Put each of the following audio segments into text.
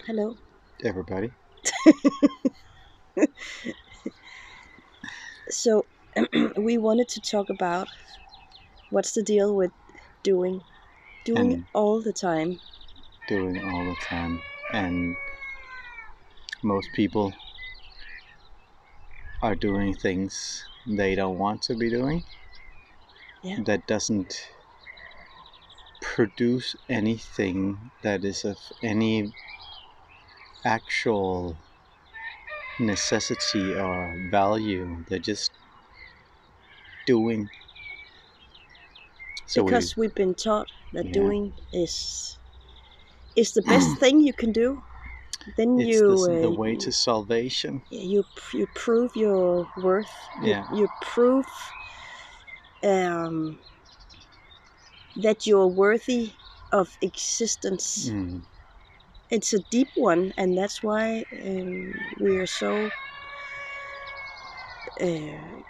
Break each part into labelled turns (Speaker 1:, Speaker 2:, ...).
Speaker 1: Hello.
Speaker 2: Everybody.
Speaker 1: So, we wanted to talk about what's the deal with doing, doing
Speaker 2: And
Speaker 1: all the time.
Speaker 2: doing all the time. And most people are doing things they don't want to be doing
Speaker 1: Yeah,
Speaker 2: that doesn't produce anything that is of any actual necessity or value. They're just doing. So we,
Speaker 1: because we've been taught that
Speaker 2: yeah,
Speaker 1: doing is the best thing you can do. Then
Speaker 2: it's
Speaker 1: you
Speaker 2: the way to salvation.
Speaker 1: you prove your worth.
Speaker 2: Yeah.
Speaker 1: You prove um, that you're worthy of existence.
Speaker 2: Mm.
Speaker 1: It's a deep one, and that's why we are so uh,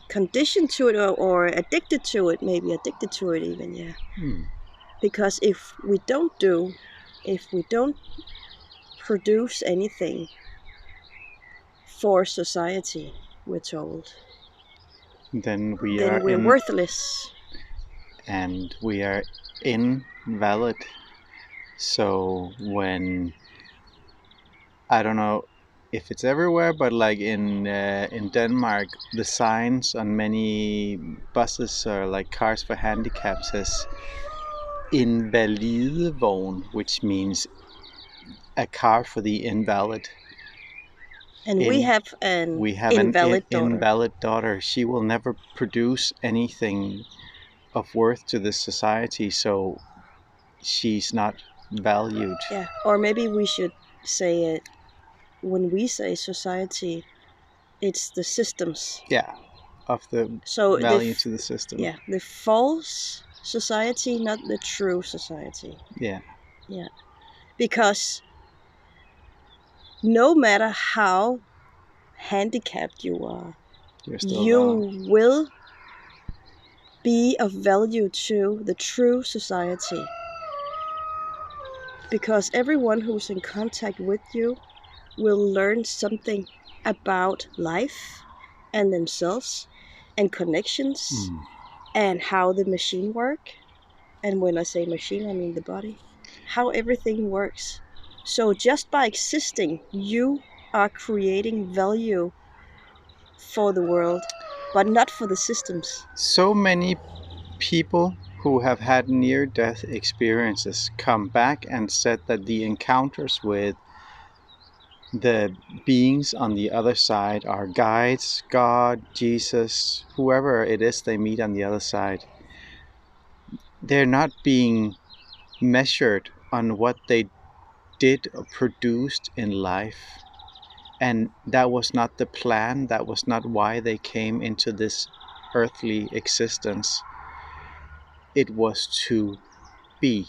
Speaker 1: conditioned to it or addicted to it, maybe addicted to it even, yeah.
Speaker 2: Mm.
Speaker 1: Because if we don't produce anything for society, we're told,
Speaker 2: Then we are
Speaker 1: then we're
Speaker 2: in,
Speaker 1: worthless.
Speaker 2: and we are invalid. So when I don't know if it's everywhere, but like in Denmark, the signs on many buses or like cars for handicap says "invalidevogn," which means a car for the invalid.
Speaker 1: And we
Speaker 2: In
Speaker 1: have an
Speaker 2: We have an
Speaker 1: invalid daughter.
Speaker 2: invalid daughter. She will never produce anything of worth to this society, so she's not valued.
Speaker 1: Yeah, or maybe we should say it when we say society, it's the systems.
Speaker 2: Yeah, of the
Speaker 1: So
Speaker 2: value to the system.
Speaker 1: the false society, not the true society.
Speaker 2: Yeah,
Speaker 1: Yeah, because no matter how handicapped you are,
Speaker 2: you're still valid.
Speaker 1: you will be of value to the true society. Because everyone who's in contact with you will learn something about life and themselves and connections
Speaker 2: Mm.
Speaker 1: and how the machine work. And when I say machine, I mean the body. How everything works. So just by existing, you are creating value for the world, but not for the systems.
Speaker 2: So many people who have had near death experiences come back and said that the encounters with the beings on the other side are guides, God, Jesus, whoever it is they meet on the other side. They're not being measured on what they did or produced in life. And that was not the plan, that was not why they came into this earthly existence. It was to be.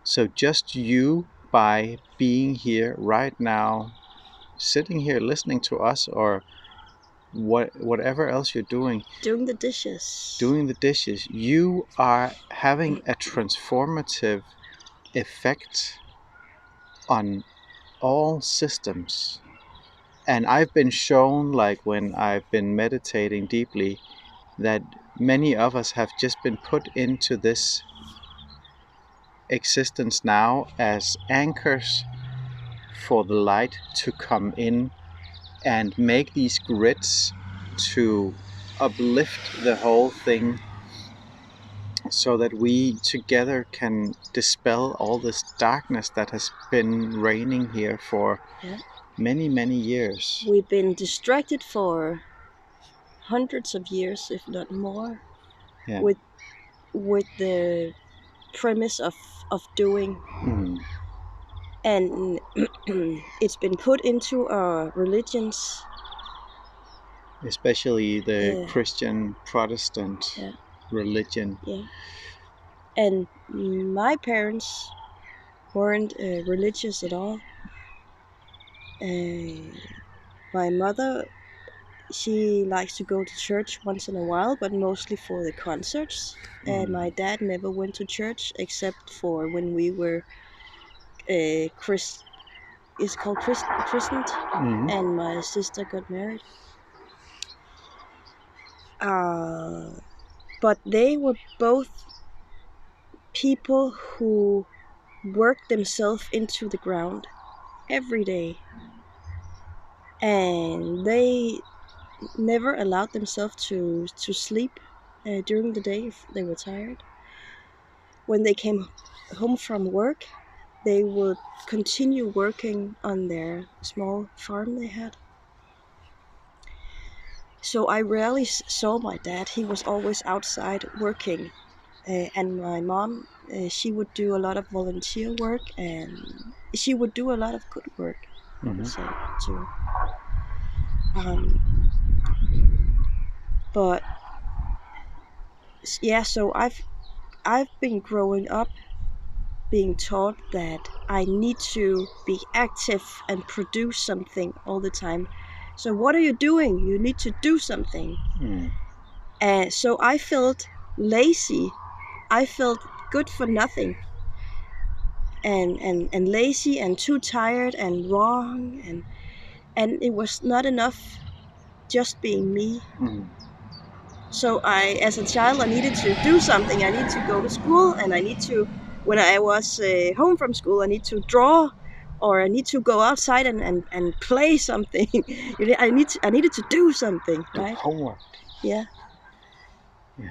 Speaker 2: So just you, by being here right now, sitting here listening to us, or whatever else you're
Speaker 1: Doing the dishes.
Speaker 2: doing the dishes, you are having a transformative effect on all systems. And I've been shown, like when I've been meditating deeply, that many of us have just been put into this existence now as anchors for the light to come in and make these grids to uplift the whole thing so that we together can dispel all this darkness that has been reigning here for
Speaker 1: Yeah.
Speaker 2: many, many years.
Speaker 1: We've been distracted for hundreds of years, if not more,
Speaker 2: Yeah.
Speaker 1: with the premise of doing,
Speaker 2: Mm.
Speaker 1: and it's been put into our religions.
Speaker 2: Especially the
Speaker 1: Uh,
Speaker 2: Christian Protestant
Speaker 1: yeah,
Speaker 2: religion.
Speaker 1: yeah. And my parents weren't religious at all. Uh, my mother, she likes to go to church once in a while, but mostly for the concerts. And
Speaker 2: Mm.
Speaker 1: my dad never went to church except for when we were Chris is called christened, and my sister got married. But they were both people who worked themselves into the ground every day, and they never allowed themselves to sleep during the day if they were tired. When they came home from work, they would continue working on their small farm they had. So I rarely saw my dad. He was always outside working. And my mom, she would do a lot of volunteer work, and she would do a lot of good work, I would say, too. But yeah, so I've been growing up being taught that I need to be active and produce something all the time. So what are you doing? You need to do something. And so I felt lazy. I felt good for nothing. And lazy and too tired and wrong, and it was not enough just being me. So as a child, I needed to do something. I needed to go to school, and I need to, when I was home from school, I need to draw, or I need to go outside and play something. I needed to do something, right?
Speaker 2: Homework.
Speaker 1: Yeah.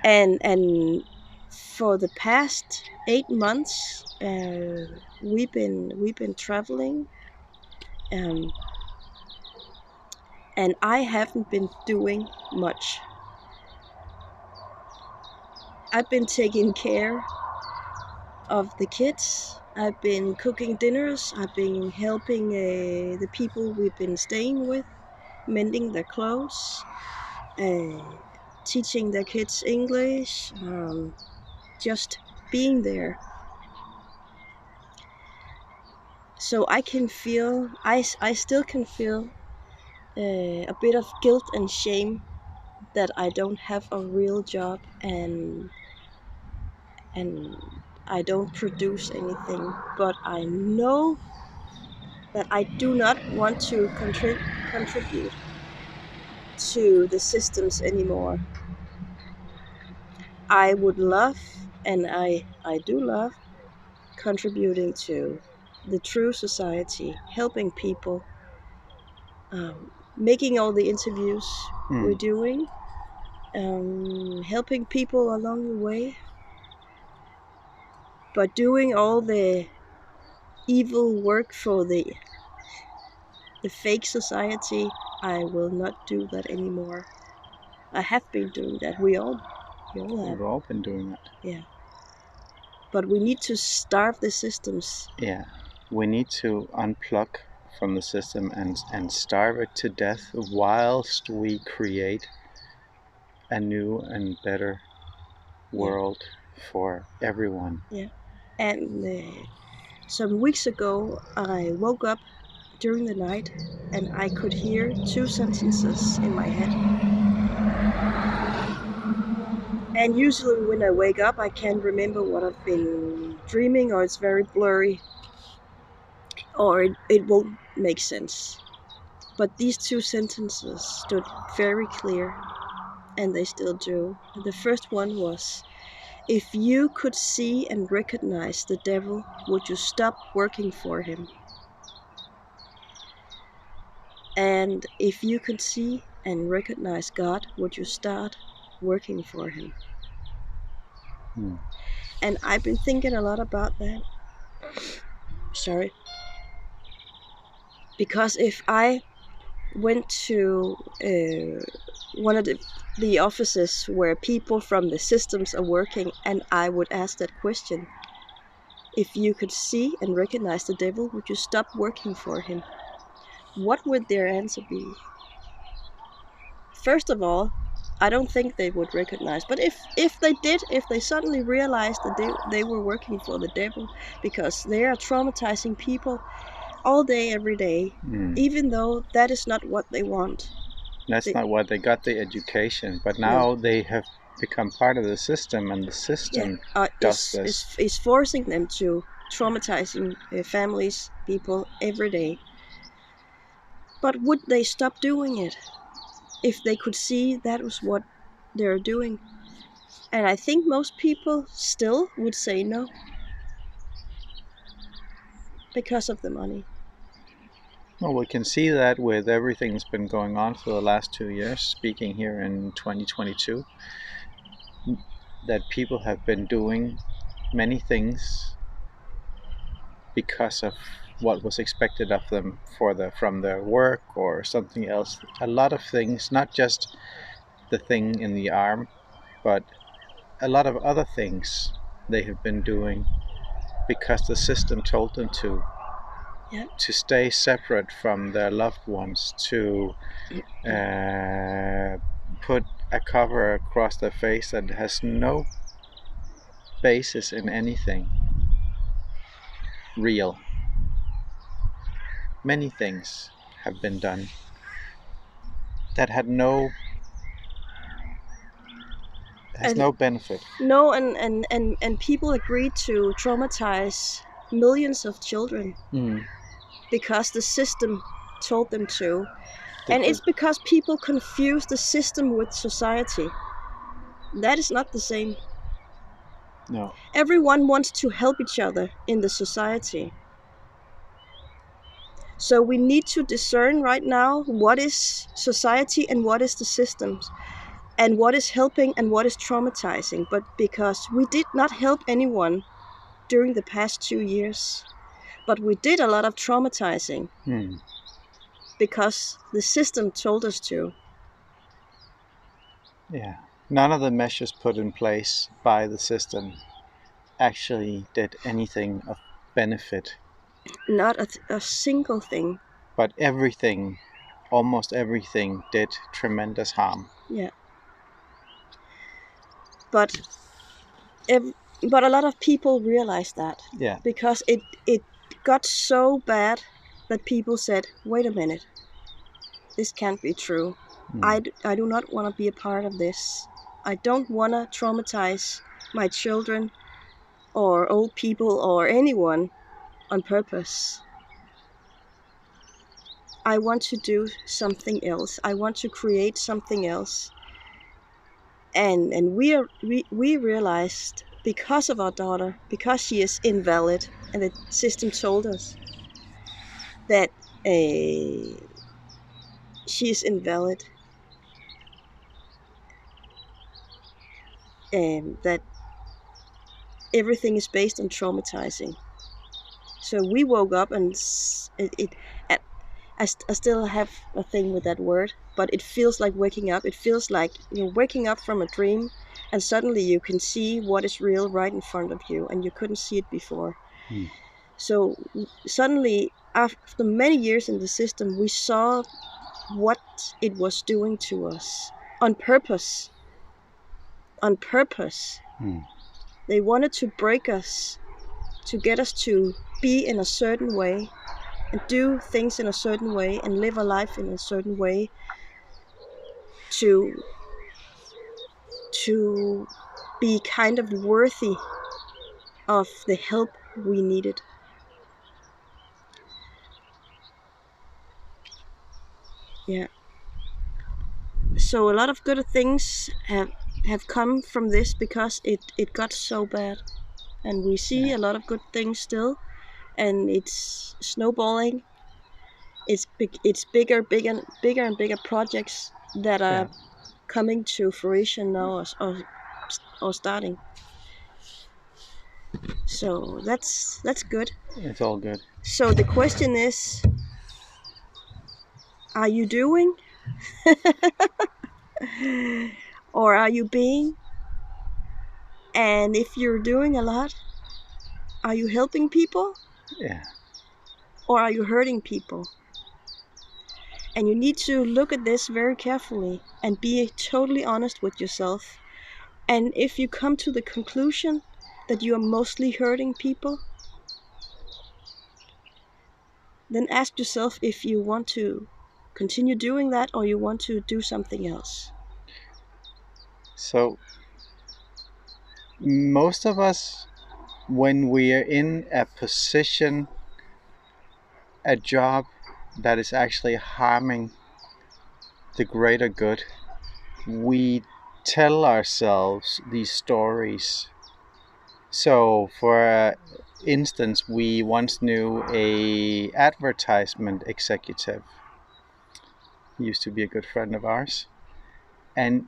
Speaker 1: And for the past 8 months, we've been traveling, and I haven't been doing much. I've been taking care of the kids. I've been cooking dinners. I've been helping the people we've been staying with, mending their clothes, teaching their kids English, just being there. So I can feel, I still can feel a bit of guilt and shame that I don't have a real job, and I don't produce anything. But I know that I do not want to contribute to the systems anymore. I would love, and I do love, contributing to the true society, helping people, making all the interviews we're doing, helping people along the way. But doing all the evil work for the fake society, I will not do that anymore. I have been doing that. We all have.
Speaker 2: We've all been doing that.
Speaker 1: Yeah. But we need to starve the systems.
Speaker 2: Yeah. We need to unplug from the system and starve it to death whilst we create a new and better world for everyone.
Speaker 1: Yeah. And some weeks ago, I woke up during the night and I could hear 2 sentences in my head. And usually when I wake up, I can't remember what I've been dreaming, or it's very blurry, or it won't make sense. But these 2 sentences stood very clear, and they still do. The first one was, if you could see and recognize the devil, would you stop working for him? And if you could see and recognize God, would you start working for him? And I've been thinking a lot about that. Sorry. Because if I went to one of the offices where people from the systems are working, and I would ask that question, if you could see and recognize the devil, would you stop working for him? What would their answer be? First of all, I don't think they would recognize. But if they did, if they suddenly realized that they were working for the devil, because they are traumatizing people all day, every day, even though that is not what they want.
Speaker 2: That's not what they got the education, but now they have become part of the system, and the system does this.
Speaker 1: Is forcing them to traumatizing families, people every day. But would they stop doing it if they could see that was what they're doing? And I think most people still would say no because of the money.
Speaker 2: Well, we can see that with everything that's been going on for the last 2 years, speaking here in 2022, that people have been doing many things because of what was expected of them from their work or something else. A lot of things, not just the thing in the arm, but a lot of other things they have been doing because the system told them to.
Speaker 1: Yeah.
Speaker 2: To stay separate from their loved ones, to put a cover across their face that has no basis in anything real. Many things have been done that has
Speaker 1: And
Speaker 2: no benefit.
Speaker 1: no, and people agreed to traumatize millions of children because the system told them to. And it's because people confuse the system with society. That is not the same.
Speaker 2: No.
Speaker 1: Everyone wants to help each other in the society. So we need to discern right now what is society and what is the systems, and what is helping and what is traumatizing. But because we did not help anyone during the past 2 years, but we did a lot of traumatizing because the system told us to.
Speaker 2: Yeah. None of the measures put in place by the system actually did anything of benefit.
Speaker 1: Not a single thing.
Speaker 2: But everything, almost everything, did tremendous harm.
Speaker 1: Yeah. But a lot of people realized that.
Speaker 2: Yeah.
Speaker 1: Because it got so bad that people said, wait a minute, this can't be true. I do not want to be a part of this. I don't want to traumatize my children or old people or anyone on purpose. I want to do something else. I want to create something else. And we realized, because of our daughter, because she is invalid, and the system told us that she is invalid, and that everything is based on traumatizing. So we woke up, and I still have a thing with that word, but it feels like waking up. It feels like you're waking up from a dream, and suddenly you can see what is real right in front of you, and you couldn't see it before. So suddenly, after many years in the system, we saw what it was doing to us on purpose. On purpose. They wanted to break us, to get us to be in a certain way and do things in a certain way and live a life in a certain way to be kind of worthy of the help we needed. Yeah. So a lot of good things have come from this because it got so bad. And we see a lot of good things still, and it's snowballing. It's bigger and bigger projects that are coming to fruition now, or starting. So that's good.
Speaker 2: It's all good.
Speaker 1: So the question is, are you doing? Or are you being? And if you're doing a lot, are you helping people?
Speaker 2: Yeah.
Speaker 1: Or are you hurting people? And you need to look at this very carefully and be totally honest with yourself. And if you come to the conclusion that you are mostly hurting people, then ask yourself if you want to continue doing that or you want to do something else.
Speaker 2: So most of us when we are in a position, a job that is actually harming the greater good, we tell ourselves these stories. So, for instance, we once knew a advertisement executive. He used to be a good friend of ours, and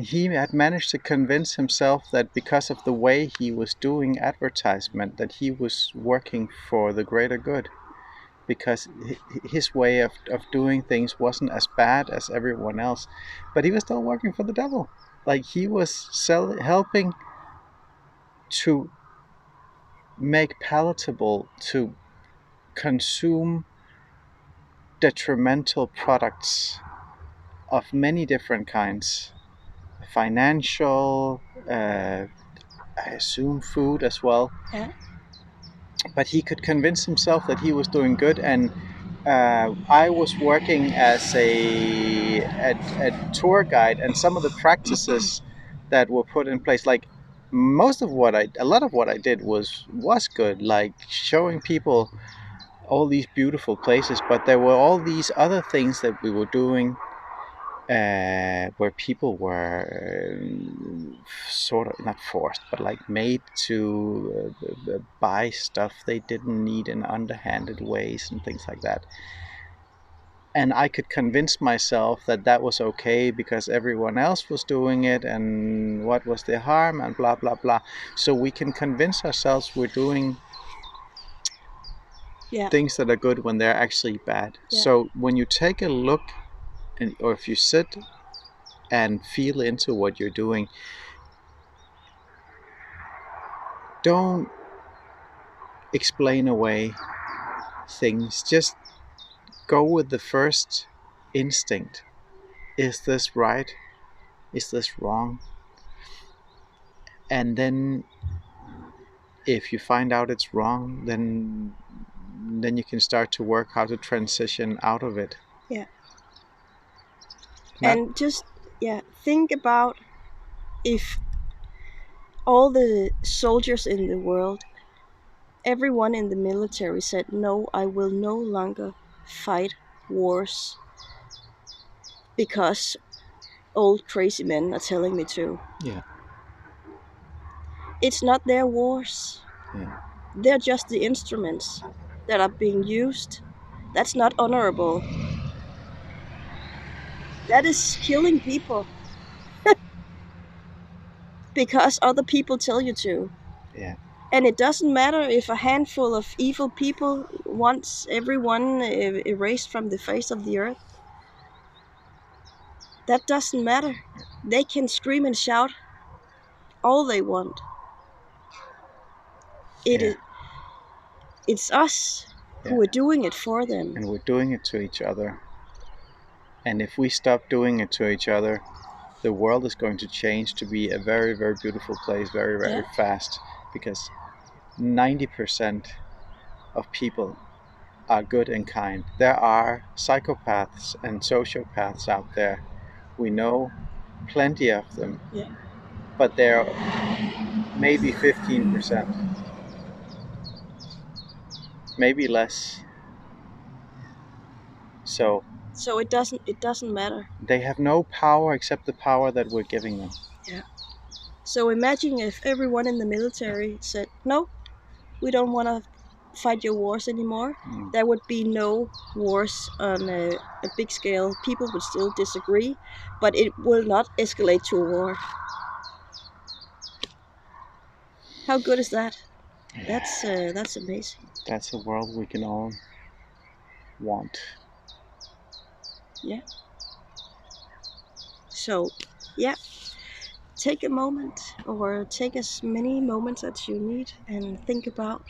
Speaker 2: he had managed to convince himself that because of the way he was doing advertisement, that he was working for the greater good, because his way of doing things wasn't as bad as everyone else, but he was still working for the devil. Like, he was helping to make palatable to consume detrimental products of many different kinds, financial, I assume food as well.
Speaker 1: Yeah.
Speaker 2: But he could convince himself that he was doing good, and I was working as a tour guide, and some of the practices that were put in place, like a lot of what I did was good, like showing people all these beautiful places, but there were all these other things that we were doing where people were sort of not forced, but like made to buy stuff they didn't need in underhanded ways and things like that. And I could convince myself that that was okay because everyone else was doing it, and what was the harm, and blah blah blah. So we can convince ourselves we're doing things that are good when they're actually bad.
Speaker 1: Yeah.
Speaker 2: So when you take a look, or if you sit and feel into what you're doing, don't explain away things. Just go with the first instinct. Is this right? Is this wrong? And then if you find out it's wrong, then you can start to work how to transition out of it.
Speaker 1: Yeah. And just think about if all the soldiers in the world, everyone in the military said, no, I will no longer fight wars because old crazy men are telling me to.
Speaker 2: Yeah.
Speaker 1: It's not their wars.
Speaker 2: Yeah.
Speaker 1: They're just the instruments that are being used. That's not honorable. That is killing people. Because other people tell you to.
Speaker 2: Yeah.
Speaker 1: And it doesn't matter if a handful of evil people wants everyone erased from the face of the earth. That doesn't matter. They can scream and shout all they want. It's us who are doing it for them.
Speaker 2: And we're doing it to each other. And if we stop doing it to each other, the world is going to change to be a very, very beautiful place very, very fast, because 90% of people are good and kind. There are psychopaths and sociopaths out there. We know plenty of them.
Speaker 1: Yeah.
Speaker 2: But they're maybe 15%. Maybe less. So
Speaker 1: it doesn't matter.
Speaker 2: They have no power except the power that we're giving them.
Speaker 1: Yeah. So imagine if everyone in the military said, no, we don't want to fight your wars anymore. There would be no wars on a big scale. People would still disagree, but it will not escalate to a war. How good is that? That's amazing.
Speaker 2: That's a world we can all want.
Speaker 1: Yeah. So, take a moment, or take as many moments as you need, and think about,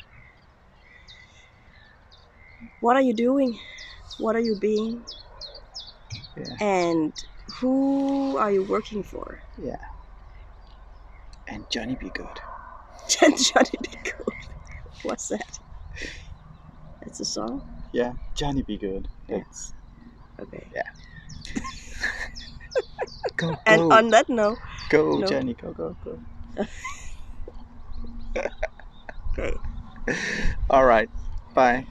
Speaker 1: what are you doing? What are you being?
Speaker 2: Yeah.
Speaker 1: And who are you working for?
Speaker 2: Yeah. And Johnny be good.
Speaker 1: Johnny be good. What's that? That's a song?
Speaker 2: Yeah, Johnny be good.
Speaker 1: Yes. Okay.
Speaker 2: Yeah. Go.
Speaker 1: And on that note,
Speaker 2: go Johnny, go.
Speaker 1: Okay.
Speaker 2: All right. Bye.